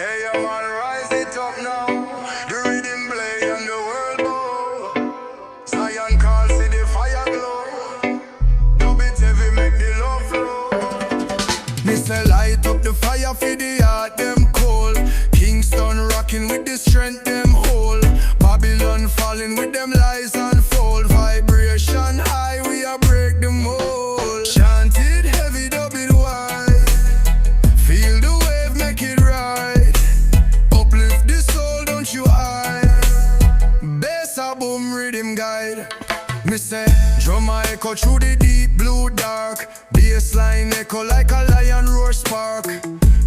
Hey, I'm on rise it up now. The rhythm play and the world bow. Zion call, see the fire glow. Dub it heavy, make the love flow. Me say light up the fire for the heart, them cold. Kingston rocking with the strength, them hold. Babylon falling with them lies unfold. Vibration high, we a break the mold. Chant it heavy, dub it wide. Feel the wave, make it right. Uplift the soul, don't you hide. Bass a boom rhythm guide. Me say, drum a echo through the deep blue dark. Bassline echo like a lion roar spark.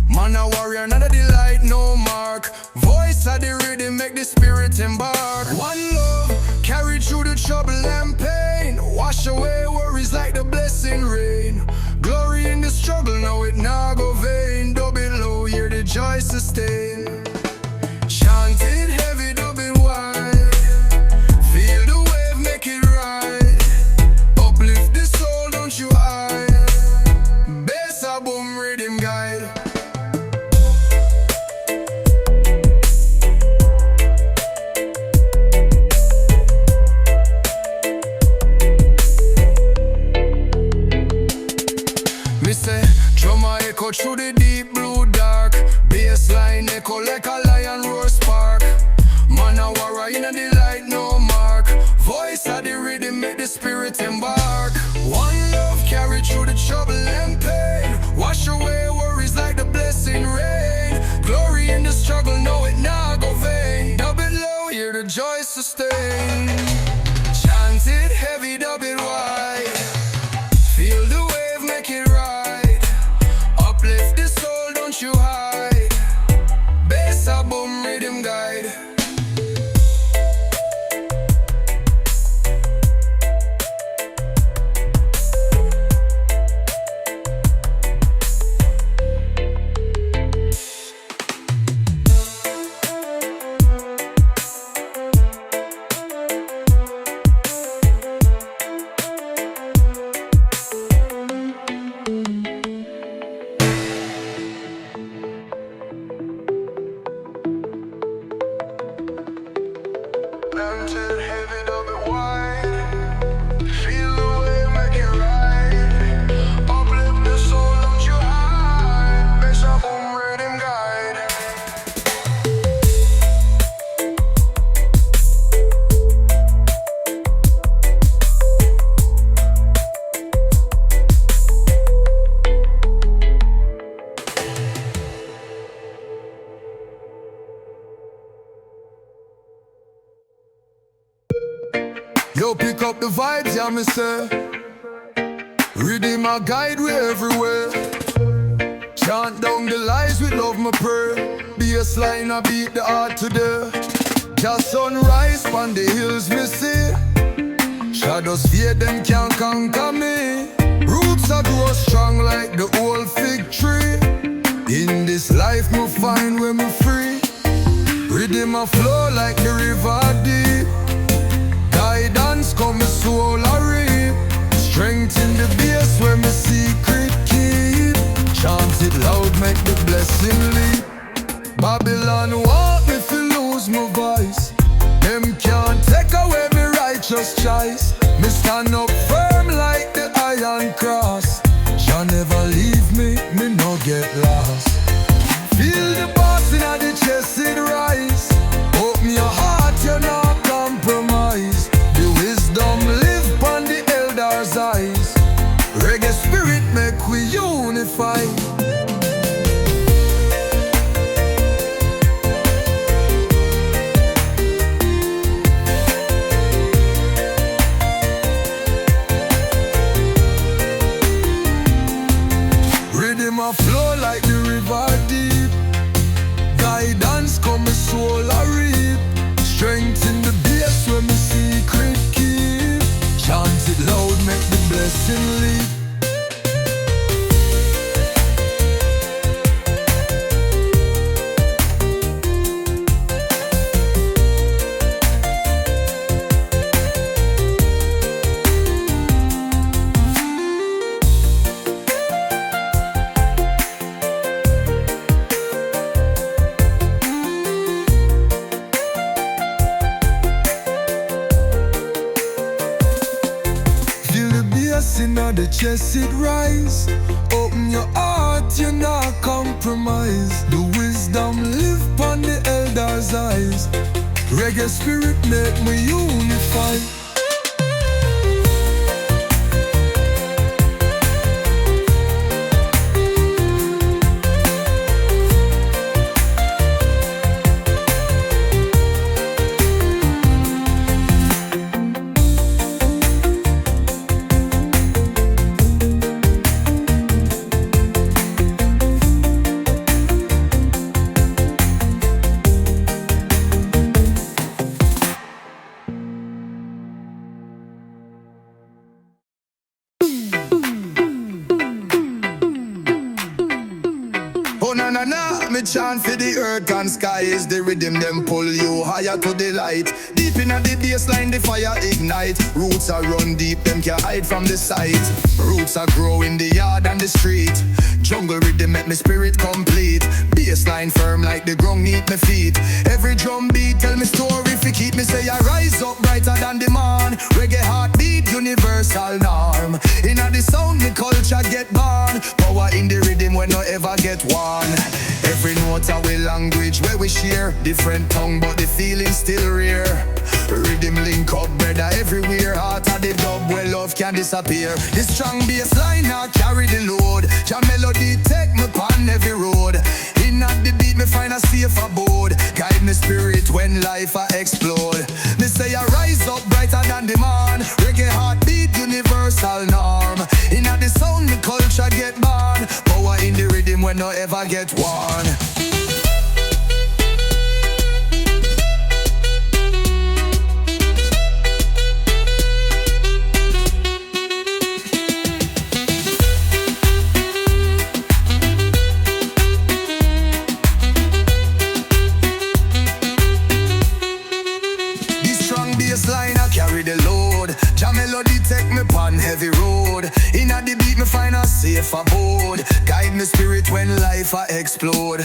Man a warrior, not a delight, no mark. Voice of the rhythm, make the spirit embark. One love, carry through the trouble and pain. Wash away worries like the blessing rain. Glory in the struggle, now it nah go vain. Dub it low, hear the joy sustain. Chant it heavy, dub it wide. Feel the wave, make it right. Uplift the soul, don't you hide. Bass a boom rhythm guide. Echo through the deep blue dark. Bassline echo like a lion roar spark. Man a warrior in a delight, no mark. Voice of the rhythm, make the spirit embark. One love, carry through the trouble and pain. Wash away worries like the blessing rain. Glory in the struggle, know it nah go vain. Dub it low, hear the joy sustain. Chant it heavy, dub it wide. Feel the wave, make it right. Uplift the soul, don't you hide. Bass a boom rhythm guide. Yo, pick up the vibes, yeah, me say. Rhythm a guide, we everywhere. Chant down the lies, we love my prayer. Bassline a beat the heart today. Just sunrise on the hills, me see. Shadows fear, them can't conquer me. Roots a grow strong like the old fig tree. In this life, me find where me free. Rhythm a flow like the river deep. Guidance come my soul a reap. Strength in the bass where my secret keep. Chant it loud, make the blessing leap. Babylon want me to lose my voice. Them can't take away me righteous choice. Me stand up firm like the iron cross. Jah never leave me, me no get lost. Feel the boss in the chest, it rise. Open your heart, you not compromise. The wisdom live on the elders' eyes. Reggae spirit make we unify. inna the chest it rise. Open your heart, you not compromise. The wisdom live on the elders' eyes. Reggae spirit make me unify. Na na na, me chant for the earth and sky is the rhythm them pull you higher to the light. Deep inna the bassline the fire ignite. Roots are run deep, them can't hide from the sight. Roots are grow in the yard and the street. Jungle rhythm make me spirit complete. Bassline firm like the ground neath me feet. Every drum beat tell me story fi keep me say I rise up brighter than the morn. Reggae heartbeat universal norm. Inna the sound the culture get born. Power in the rhythm when no ever get worn. Every note our language where we share. Different tongue but the feeling still rare. Rhythm link up brother everywhere. Heart of the dub where love can disappear. This strong bass line now carry the load. Your melody take me on every road. In at the beat me find a safe abode. Guide me spirit when life I explode. Me say I rise up brighter than the morn. Reggae heartbeat universal norm. In at the sound the culture get born. Power in the rhythm when no ever get worn. Bassline I carry the load. Your melody take me on heavy road. Inna the beat me find a safe abode. Guide me spirit when life I explode.